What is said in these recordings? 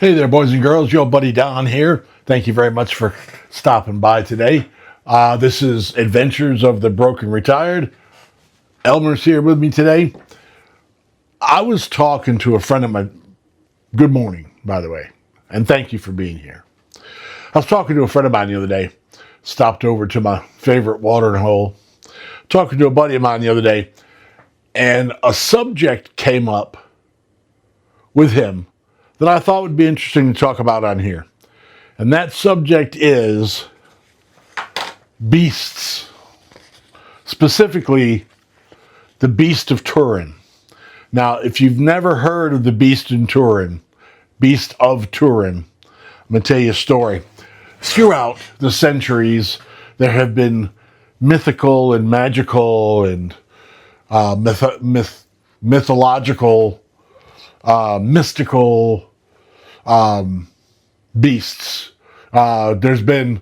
Hey there, boys and girls. Your buddy Don here. Thank you very much for stopping by today. This is Adventures of the Broken Retired. Elmer's here with me today. I was talking to a friend of mine. Good morning, by the way, and thank you for being here. I was talking to a friend of mine the other day. Stopped over to my favorite watering hole. Talking to a buddy of mine the other day, and a subject came up with him that I thought would be interesting to talk about on here. And that subject is beasts. Specifically, the Beast of Turin. Now, if you've never heard of the Beast of Turin, I'm going to tell you a story. Throughout the centuries, there have been mythical and magical and mythological, mystical beasts. There's been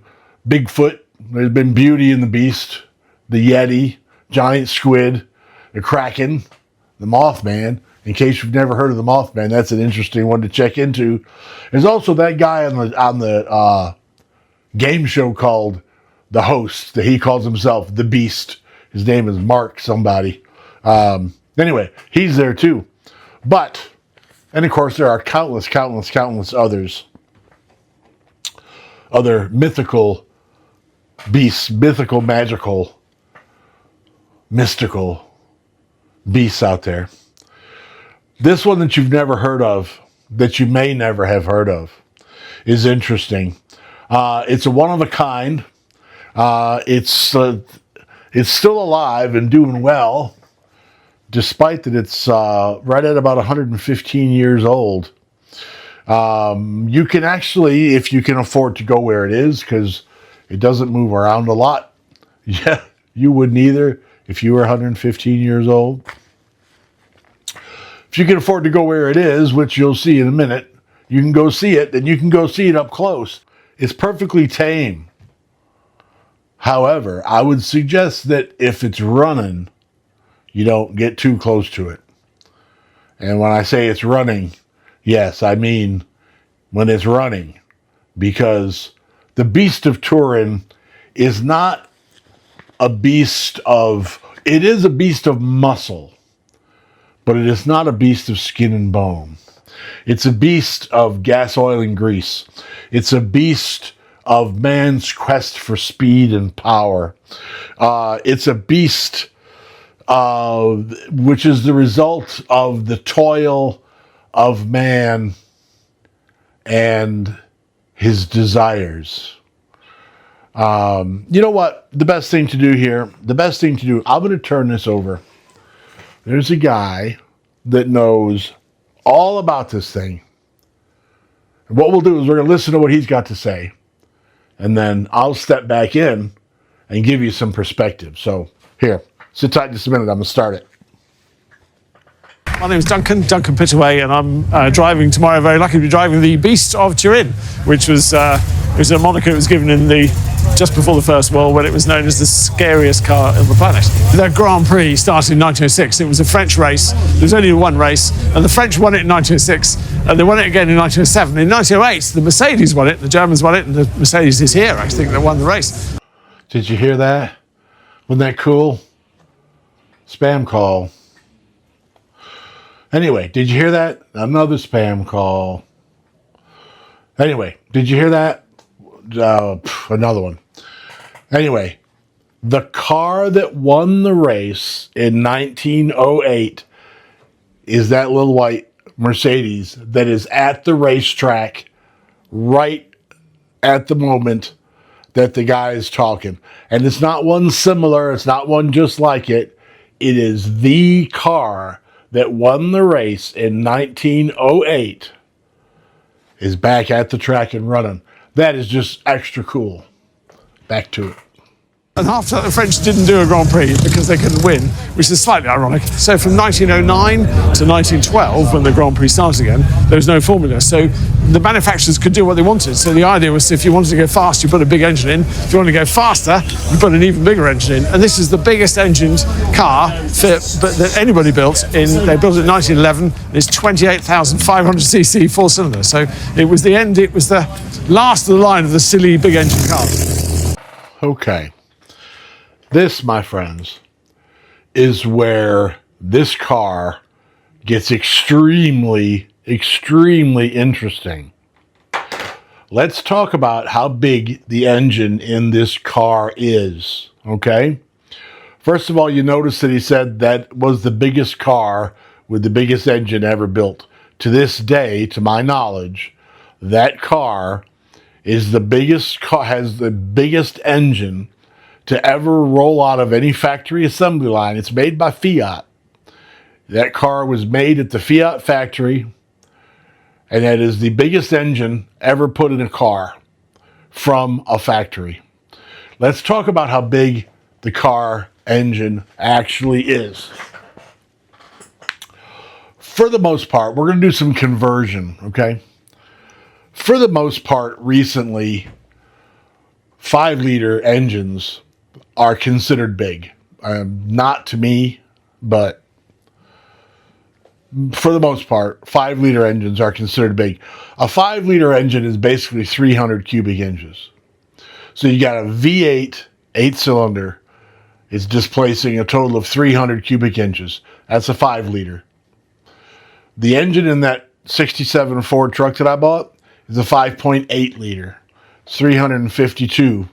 Bigfoot, there's been Beauty and the Beast, the Yeti, giant squid, the Kraken, the Mothman. In case you've never heard of the Mothman, that's an interesting one to check into. There's also that guy on the game show called The Host, that he calls himself the Beast. His name is Mark somebody. Anyway, he's there too. And of course, there are countless other mythical beasts, mythical, magical, mystical beasts out there. This one that you've never heard of, that you may never have heard of, is interesting. It's a one of a kind. It's still alive and doing well, despite that it's right at about 115 years old. You can actually, if you can afford to go where it is, because it doesn't move around a lot. Yeah, you wouldn't either if you were 115 years old. If you can afford to go where it is, which you'll see in a minute, you can go see it, and you can go see it up close. It's perfectly tame. However, I would suggest that if it's running, you don't get too close to it. And when I say it's running, yes, I mean when it's running. Because the Beast of Turin is not a beast of... It is a beast of muscle. But it is not a beast of skin and bone. It's a beast of gas, oil, and grease. It's a beast of man's quest for speed and power. It's a beast... which is the result of the toil of man and his desires. You know what? The best thing to do here, I'm going to turn this over. There's a guy that knows all about this thing. And what we'll do is we're going to listen to what he's got to say. And then I'll step back in and give you some perspective. So here. Sit tight just a minute. I'm going to start it. My name is Duncan Pittaway, and I'm driving tomorrow, very lucky to be driving the Beast of Turin, which was it was a moniker that was given in just before the First World, when it was known as the scariest car on the planet. The Grand Prix started in 1906. It was a French race. There was only one race, and the French won it in 1906, and they won it again in 1907. In 1908, the Mercedes won it, the Germans won it, and the Mercedes is here, I think, that won the race. Did you hear that? Wasn't that cool? Spam call. Anyway, did you hear that? Another spam call. Anyway, did you hear that? Another one. Anyway, the car that won the race in 1908 is that little white Mercedes that is at the racetrack right at the moment that the guy is talking. And it's not one similar, it's not one just like it. It is the car that won the race in 1908 is back at the track and running. That is just extra cool. Back to it. And after that, the French didn't do a Grand Prix because they couldn't win, which is slightly ironic. So from 1909 to 1912, when the Grand Prix started again, there was no formula. So the manufacturers could do what they wanted. So the idea was if you wanted to go fast, you put a big engine in. If you wanted to go faster, you put an even bigger engine in. And this is the biggest engined car that anybody built. They built it in 1911. It's 28,500cc four-cylinder. So it was the end. It was the last of the line of the silly big engine cars. Okay. This, my friends, is where this car gets extremely, extremely interesting. Let's talk about how big the engine in this car is, okay? First of all, you notice that he said that was the biggest car with the biggest engine ever built. To this day, to my knowledge, that car is the biggest car, has the biggest engine to ever roll out of any factory assembly line. It's made by Fiat. That car was made at the Fiat factory, and that is the biggest engine ever put in a car from a factory. Let's talk about how big the car engine actually is. For the most part, we're going to do some conversion, okay? For the most part, recently, 5-liter engines are considered big. Not to me, but for the most part, 5-liter engines are considered big. A 5-liter engine is basically 300 cubic inches. So you got a V8 8-cylinder. It's displacing a total of 300 cubic inches. That's a 5-liter. The engine in that 67 Ford truck that I bought is a 5.8 liter. It's 352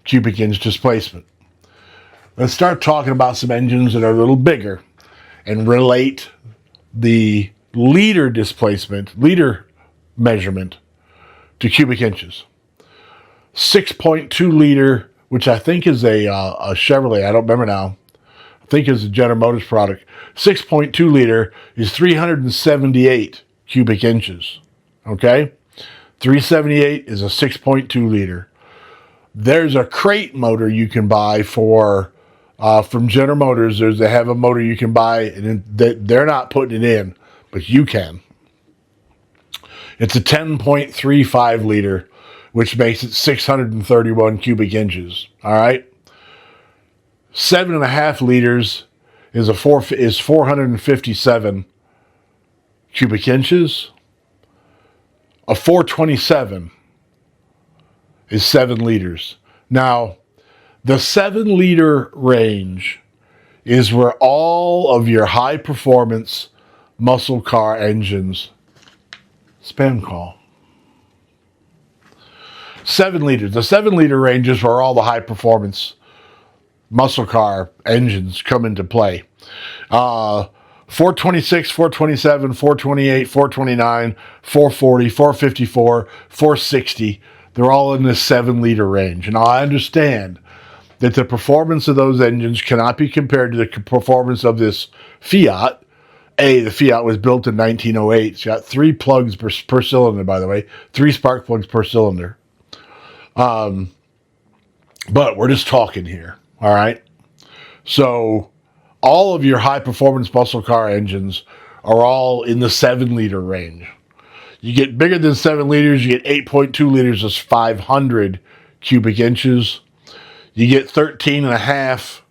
cubic inch displacement. Let's start talking about some engines that are a little bigger and relate the liter displacement, liter measurement, to cubic inches. 6.2 liter, which I think is a Chevrolet, I don't remember now. I think is a General Motors product. 6.2 liter is 378 cubic inches. Okay? 378 is a 6.2 liter. There's a crate motor you can buy for from General Motors. They have a motor you can buy, and they're not putting it in, but you can. It's a 10.35 liter, which makes it 631 cubic inches. All right. 7.5 liters is 457 cubic inches. A 427 is 7 liters. Now, the 7-liter range is where all of your high-performance muscle car engines, spam call. 7 liters. The 7-liter range is where all the high-performance muscle car engines come into play. 426, 427, 428, 429, 440, 454, 460. They're all in this 7-liter range. And I understand that the performance of those engines cannot be compared to the performance of this Fiat. The Fiat was built in 1908. It's got 3 plugs per cylinder, by the way. 3 spark plugs per cylinder. But we're just talking here, all right? So all of your high-performance muscle car engines are all in the 7-liter range. You get bigger than 7 liters, you get 8.2 liters, that's 500 cubic inches. You get 13 and a half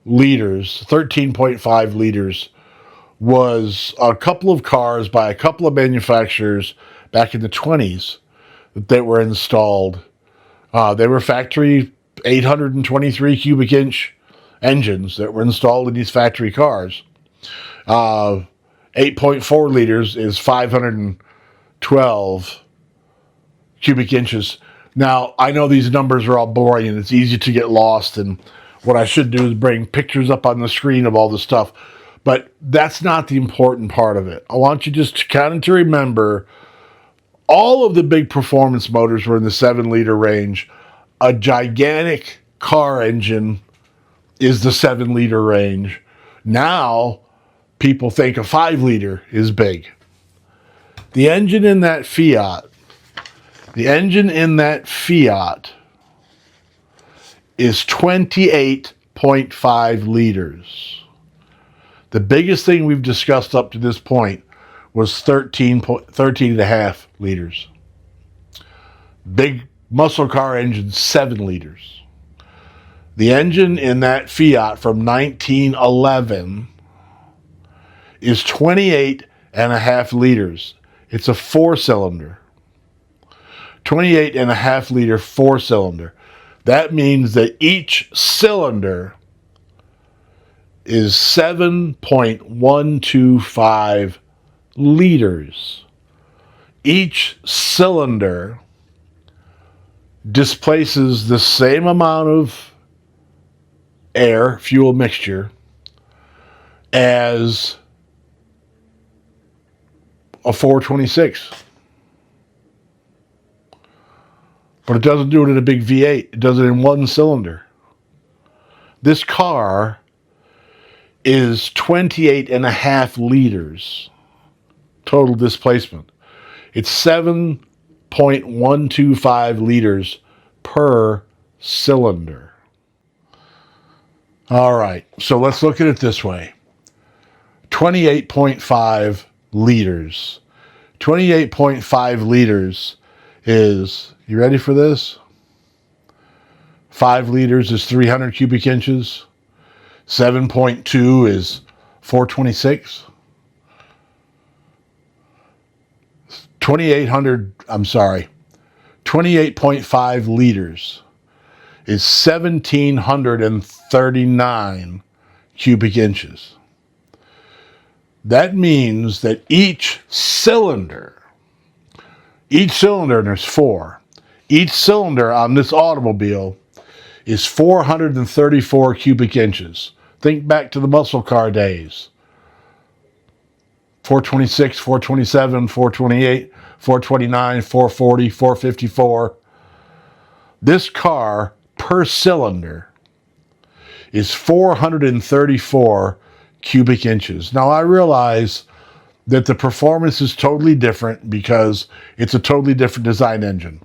liters, 13.5 liters was a couple of cars by a couple of manufacturers back in the 20s that were installed. They were factory 823 cubic inch engines that were installed in these factory cars. 8.4 liters is 512 cubic inches. Now, I know these numbers are all boring and it's easy to get lost, and what I should do is bring pictures up on the screen of all the stuff, but that's not the important part of it. I want you just to remember all of the big performance motors were in the 7-liter range. A gigantic car engine is the 7-liter range. Now, people think a 5-liter is big. The engine in that Fiat The engine in that Fiat is 28.5 liters. The biggest thing we've discussed up to this point was 13 and a half liters. Big muscle car engine, 7 liters. The engine in that Fiat from 1911 is 28 and a half liters. It's a 4-cylinder. 28 and a half liter 4-cylinder. That means that each cylinder is 7.125 liters. Each cylinder displaces the same amount of air, fuel mixture, as a 426. But it doesn't do it in a big V8. It does it in one cylinder. This car is 28 and a half liters total displacement. It's 7.125 liters per cylinder. All right, so let's look at it this way. 28.5 liters. 28.5 liters is, you ready for this? 5 liters is 300 cubic inches. 7.2 is 426. 28.5 liters is 1,739 cubic inches. That means that each cylinder, and there's 4, each cylinder on this automobile is 434 cubic inches. Think back to the muscle car days. 426, 427, 428, 429, 440, 454. This car per cylinder is 434 cubic inches. Now I realize that the performance is totally different because it's a totally different design engine.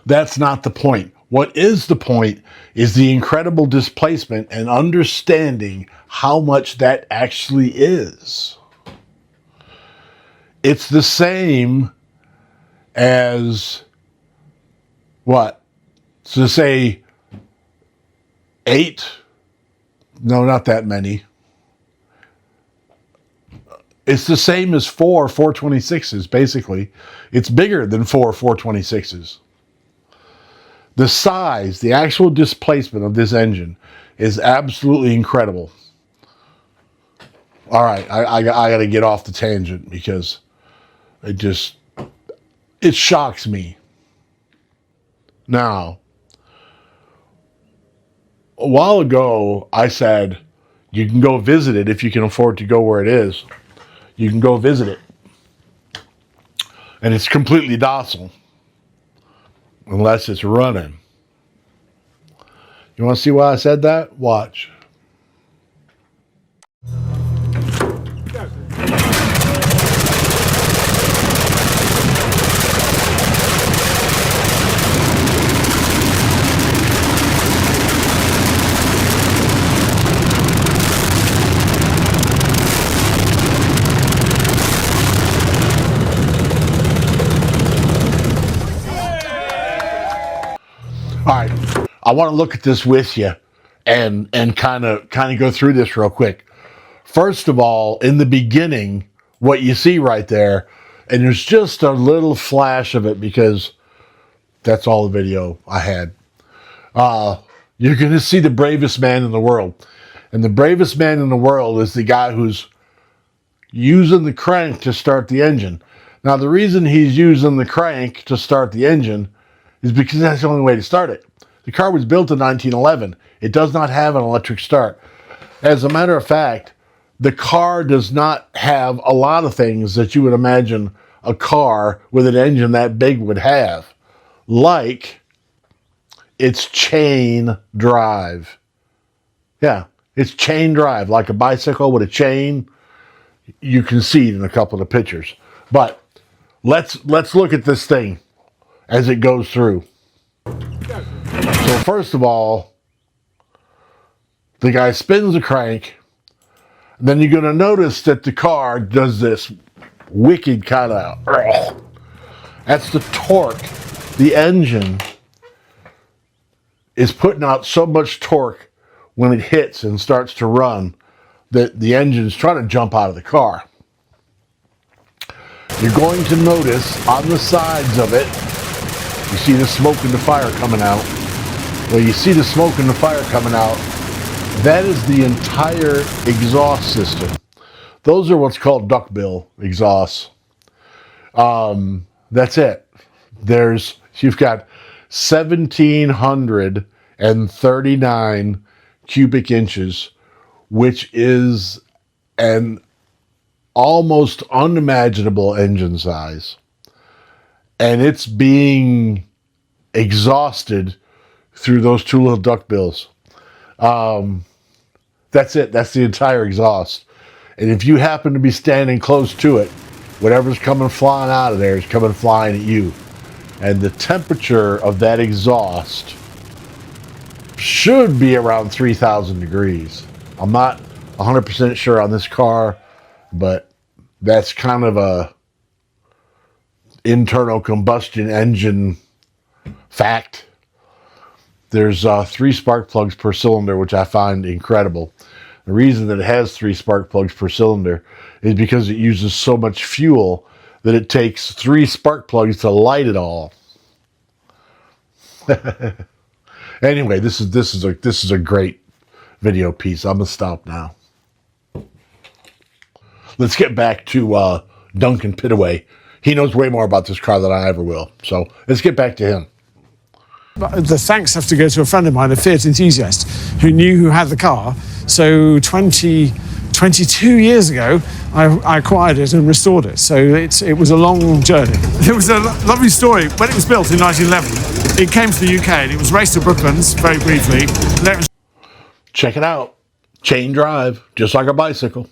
That's not the point. What is the point is the incredible displacement and understanding how much that actually is. It's the same as what? So say 8, no, not that many. It's the same as 4 426s, basically. It's bigger than 4 426s. The size, the actual displacement of this engine is absolutely incredible. All right, I got to get off the tangent because it shocks me. Now, a while ago, I said you can go visit it if you can afford to go where it is. You can go visit it. And it's completely docile. Unless it's running. You want to see why I said that? Watch. All right, I want to look at this with you and kind of go through this real quick. First of all, in the beginning, what you see right there, and there's just a little flash of it because that's all the video I had. You're going to see the bravest man in the world. And the bravest man in the world is the guy who's using the crank to start the engine. Now, the reason he's using the crank to start the engine is because that's the only way to start it. The car was built in 1911. It does not have an electric start. As a matter of fact, the car does not have a lot of things that you would imagine a car with an engine that big would have, like its chain drive. Yeah, it's chain drive, like a bicycle with a chain. You can see it in a couple of the pictures. But let's look at this thing as it goes through. So first of all, the guy spins the crank. Then you're going to notice that the car does this wicked kind of... That's the torque. The engine is putting out so much torque when it hits and starts to run that the engine's trying to jump out of the car. You're going to notice on the sides of it, you see the smoke and the fire coming out. Well, you see the smoke and the fire coming out. That is the entire exhaust system. Those are what's called duckbill exhausts. That's it. You've got 1,739 cubic inches, which is an almost unimaginable engine size. And it's being exhausted through those two little duckbills. That's it. That's the entire exhaust. And if you happen to be standing close to it, whatever's coming flying out of there is coming flying at you. And the temperature of that exhaust should be around 3,000 degrees. I'm not 100% sure on this car, but that's kind of a internal combustion engine fact. There's 3 spark plugs per cylinder, which I find incredible. The reason that it has 3 spark plugs per cylinder is because it uses so much fuel that it takes 3 spark plugs to light it all. Anyway, this is a great video piece. I'm gonna stop now. Let's get back to Duncan Pittaway. He knows way more about this car than I ever will. So let's get back to him. The thanks have to go to a friend of mine, a Fiat enthusiast, who knew who had the car. So 22 years ago, I acquired it and restored it. So it was a long journey. It was a lovely story. When it was built in 1911, it came to the UK and it was raced at Brooklands very briefly. Check it out. Chain drive, just like a bicycle.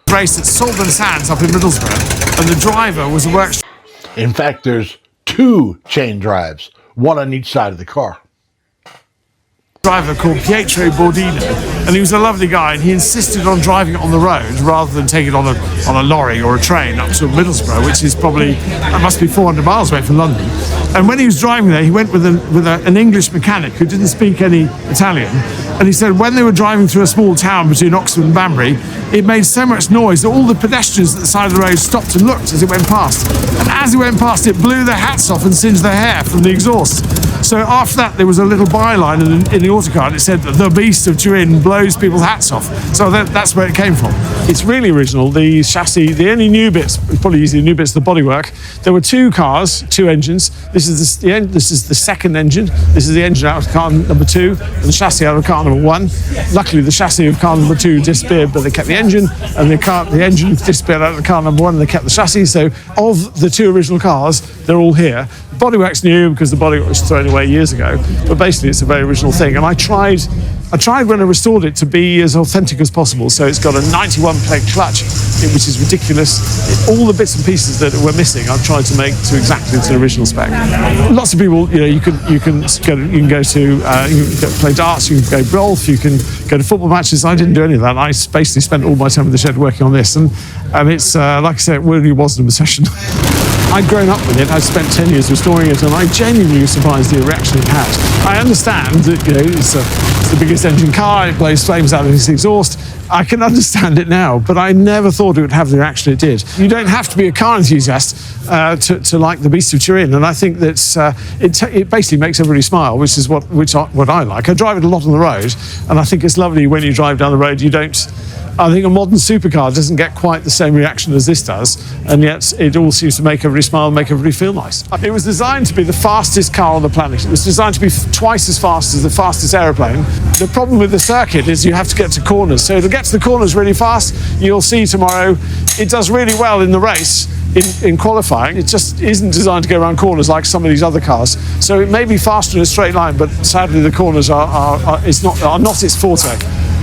Raced at Saltburn Sands up in Middlesbrough, and the driver was a workshop. In fact, there's 2 chain drives, one on each side of the car. Driver called Pietro Bordino, and he was a lovely guy, and he insisted on driving it on the road rather than take it on a lorry or a train up to Middlesbrough, which is probably, that must be 400 miles away from London. And when he was driving there, he went with an English mechanic who didn't speak any Italian, and he said when they were driving through a small town between Oxford and Banbury, it made so much noise that all the pedestrians at the side of the road stopped and looked as it went past. And as it went past, it blew their hats off and singed their hair from the exhaust. So after that, there was a little byline in the autocar, and it said, "The Beast of Turin blows people's hats off." So that's where it came from. It's really original. The chassis, the only new bits, probably easy new bits, the bodywork. There were 2 cars, 2 engines. This is the second engine. This is the engine out of car number 2, and the chassis out of car number 1. Luckily, the chassis of car number 2 disappeared, but they kept the engine, and the engine disappeared out of car number 1, and they kept the chassis. So of the 2 original cars, they're all here. The bodywork's new because the bodywork was thrown away years ago, but basically it's a very original thing. And I tried when I restored it to be as authentic as possible. So it's got a 91 plate clutch, which is ridiculous. All the bits and pieces that were missing, I've tried to make to exactly to the original spec. Lots of people, you can go to play darts, you can go golf, you can go to football matches. I didn't do any of that. I basically spent all my time in the shed working on this, and it's like I said, it really was an obsession. I'd grown up with it. I'd spent 10 years restoring it, and I genuinely was surprised the reaction it had. I understand that it's the biggest engine car. It blows flames out of its exhaust. I can understand it now, but I never thought it would have the reaction it did. You don't have to be a car enthusiast to like the Beast of Turin, and I think that it basically makes everybody smile, which is what I like. I drive it a lot on the road, and I think it's lovely when you drive down the road. I think a modern supercar doesn't get quite the same reaction as this does, and yet it all seems to make everybody smile and make everybody feel nice. It was designed to be the fastest car on the planet. It was designed to be twice as fast as the fastest aeroplane. The problem with the circuit is you have to get to corners. So to get to the corners really fast, you'll see tomorrow, it does really well in the race. In qualifying, it just isn't designed to go around corners like some of these other cars. So it may be faster in a straight line, but sadly the corners are not its forte.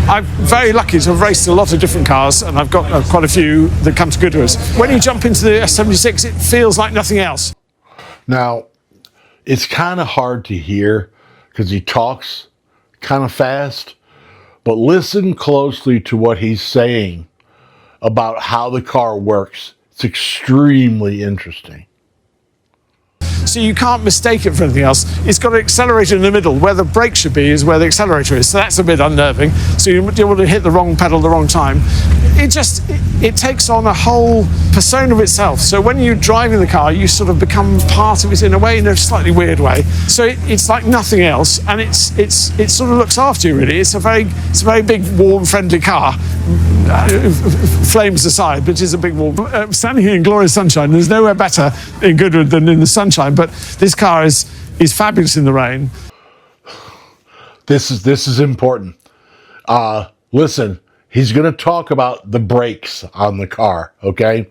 I'm very lucky to have raced a lot of different cars, and I've got quite a few that come to good to us. When you jump into the S76, it feels like nothing else. Now, it's kind of hard to hear because he talks kind of fast, but listen closely to what he's saying about how the car works. It's extremely interesting. So you can't mistake it for anything else. It's got an accelerator in the middle. Where the brake should be is where the accelerator is. So that's a bit unnerving. So you don't want to hit the wrong pedal the wrong time. It takes on a whole persona of itself. So when you're driving the car, you sort of become part of it in a way, in a slightly weird way. So it's like nothing else, and it sort of looks after you, really. It's a very big, warm, friendly car. Flames aside, but it's a big warm. Standing here in glorious sunshine, there's nowhere better in Goodwood than in the sunshine. But this car is fabulous in the rain. This is important. Listen, he's going to talk about the brakes on the car, okay?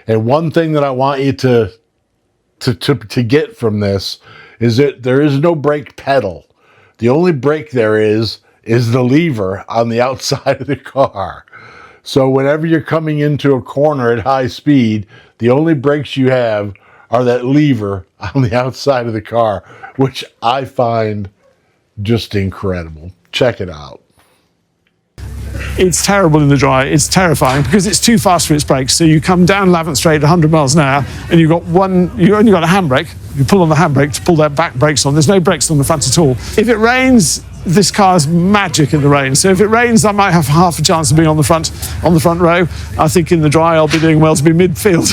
And one thing that I want you to get from this is that there is no brake pedal. The only brake there is the lever on the outside of the car. So whenever you're coming into a corner at high speed, the only brakes you have are that lever on the outside of the car, which I find just incredible. Check it out. It's terrible in the dry. It's terrifying because it's too fast for its brakes. So you come down Lavant Straight at 100 miles an hour, and you only got a handbrake. You pull on the handbrake to pull that back brakes on. There's no brakes on the front at all. If it rains, this car's magic in the rain. So if it rains, I might have half a chance of being on the front row. I think in the dry, I'll be doing well to be midfield.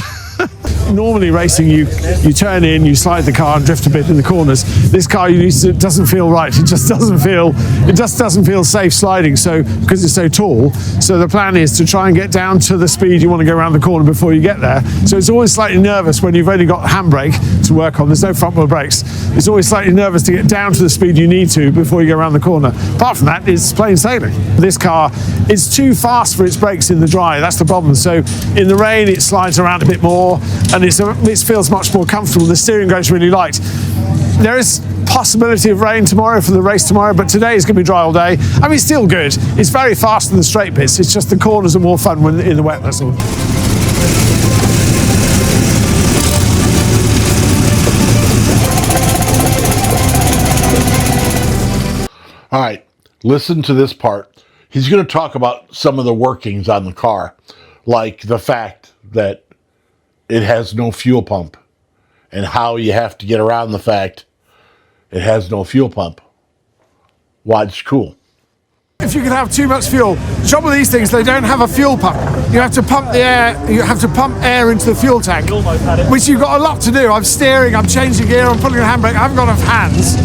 Normally racing, you turn in, you slide the car and drift a bit in the corners. This car, it doesn't feel right. It just doesn't feel safe sliding. So because it's so tall, so the plan is to try and get down to the speed you want to go around the corner before you get there. So it's always slightly nervous when you've only got a handbrake to work on. There's no front wheel brakes. It's always slightly nervous to get down to the speed you need to before you go around the corner. Apart from that, it's plain sailing. This car is too fast for its brakes in the dry. That's the problem. So in the rain, it slides around a bit more, and it feels much more comfortable. The steering goes really light. There is possibility of rain tomorrow for the race tomorrow, but today is going to be dry all day. I mean, still good. It's very fast in the straight bits. It's just the corners are more fun when in the wet, that's all. All right, listen to this part. He's going to talk about some of the workings on the car, like the fact that it has no fuel pump and how you have to get around the fact it has no fuel pump. Why it's cool. If you can have too much fuel, the trouble with these things, they don't have a fuel pump. You have to pump the air, you have to pump air into the fuel tank, which you've got a lot to do. I'm steering, I'm changing gear, I'm pulling a handbrake, I haven't got enough hands.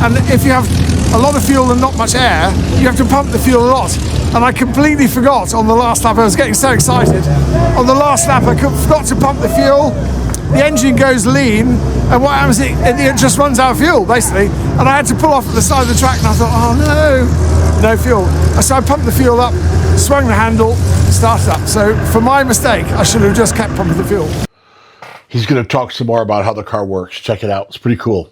And if you have a lot of fuel and not much air, you have to pump the fuel a lot. And I completely forgot on the last lap. I was getting so excited. On the last lap, I forgot to pump the fuel. The engine goes lean, and what happens? It just runs out of fuel, basically. And I had to pull off at the side of the track, and I thought, oh no fuel. So I pumped the fuel up, swung the handle, started up. So for my mistake, I should have just kept pumping the fuel. He's going to talk some more about how the car works. Check it out. It's pretty cool.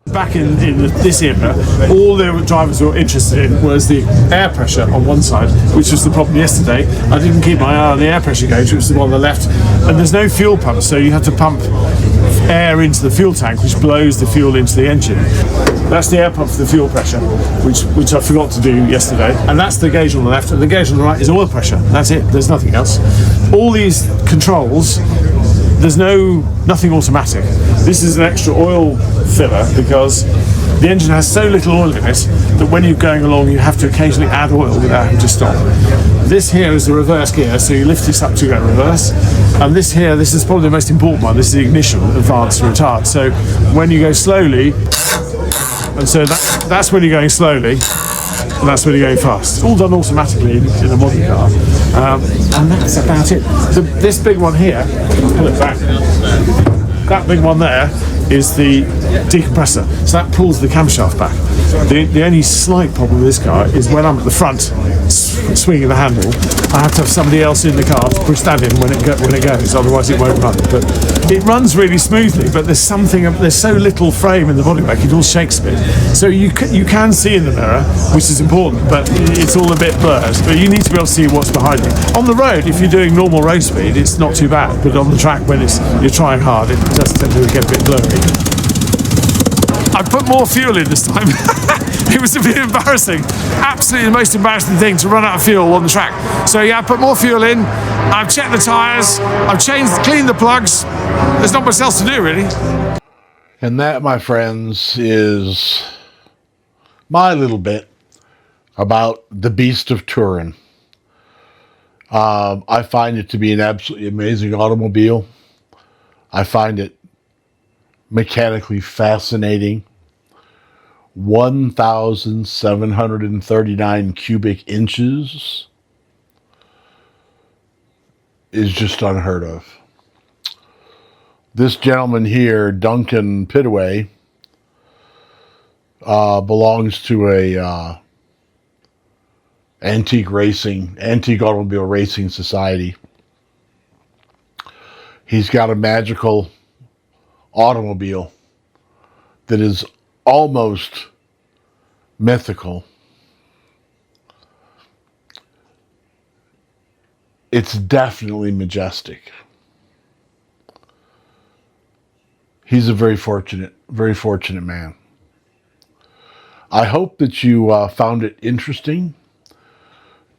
Back in this era, all the drivers were interested in was the air pressure on one side, which was the problem yesterday. I didn't keep my eye on the air pressure gauge, which was the one on the left, and there's no fuel pump, so you have to pump air into the fuel tank, which blows the fuel into the engine. That's the air pump for the fuel pressure, which I forgot to do yesterday, and that's the gauge on the left, and the gauge on the right is oil pressure. That's it, there's nothing else. All these controls, there's nothing automatic. This is an extra oil filler because the engine has so little oil in it that when you're going along you have to occasionally add oil without having to stop. This here is the reverse gear, so you lift this up to go reverse. And this here, this is probably the most important one, this is the ignition, advanced retard. So when you go slowly, and so that's when you're going slowly, and that's when you're going fast. It's all done automatically in a modern car. And that's about it. So this big one here, pull it back, that big one there is the decompressor. So that pulls the camshaft back. The only slight problem with this car is when I'm at the front, swinging the handle, I have to have somebody else in the car to push that in when it goes, otherwise it won't run. But it runs really smoothly, but there's so little frame in the bodywork, it all shakes a bit. So you can see in the mirror, which is important, but it's all a bit blurred. But you need to be able to see what's behind you. On the road, if you're doing normal road speed, it's not too bad, but on the track when you're trying hard, it does tend to get a bit blurry. I put more fuel in this time. It was a bit embarrassing. Absolutely the most embarrassing thing to run out of fuel on the track. So yeah, I put more fuel in. I've checked the tyres. I've cleaned the plugs. There's not much else to do, really. And that, my friends, is my little bit about the Beast of Turin. I find it to be an absolutely amazing automobile. I find it mechanically fascinating. 1,739 cubic inches is just unheard of. This gentleman here, Duncan Pitaway, belongs to a antique automobile racing society. He's got a magical automobile that is almost mythical. It's definitely majestic. He's a very fortunate man. I hope that you found it interesting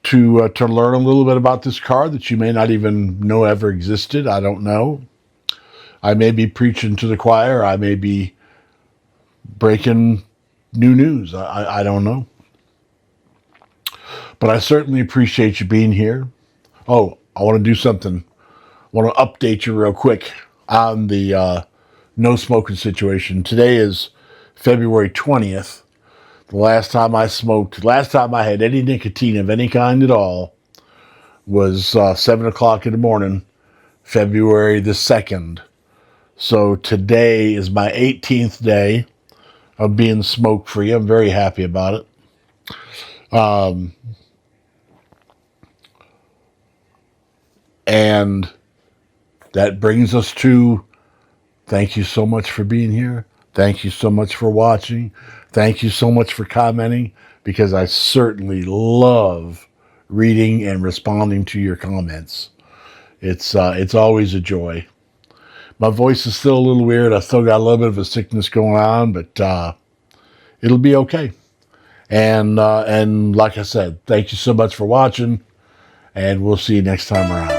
to learn a little bit about this car that you may not even know ever existed. I don't know. I may be preaching to the choir. I may be breaking new news. I don't know. But I certainly appreciate you being here. Oh, I want to do something. I want to update you real quick on the no smoking situation. Today is February 20th. The last time I had any nicotine of any kind at all was 7 o'clock in the morning, February the 2nd. So today is my 18th day of being smoke free. I'm very happy about it. And that brings us to thank you so much for being here. Thank you so much for watching. Thank you so much for commenting, because I certainly love reading and responding to your comments. It's always a joy. My voice is still a little weird. I still got a little bit of a sickness going on, but it'll be okay. And like I said, thank you so much for watching, and we'll see you next time around.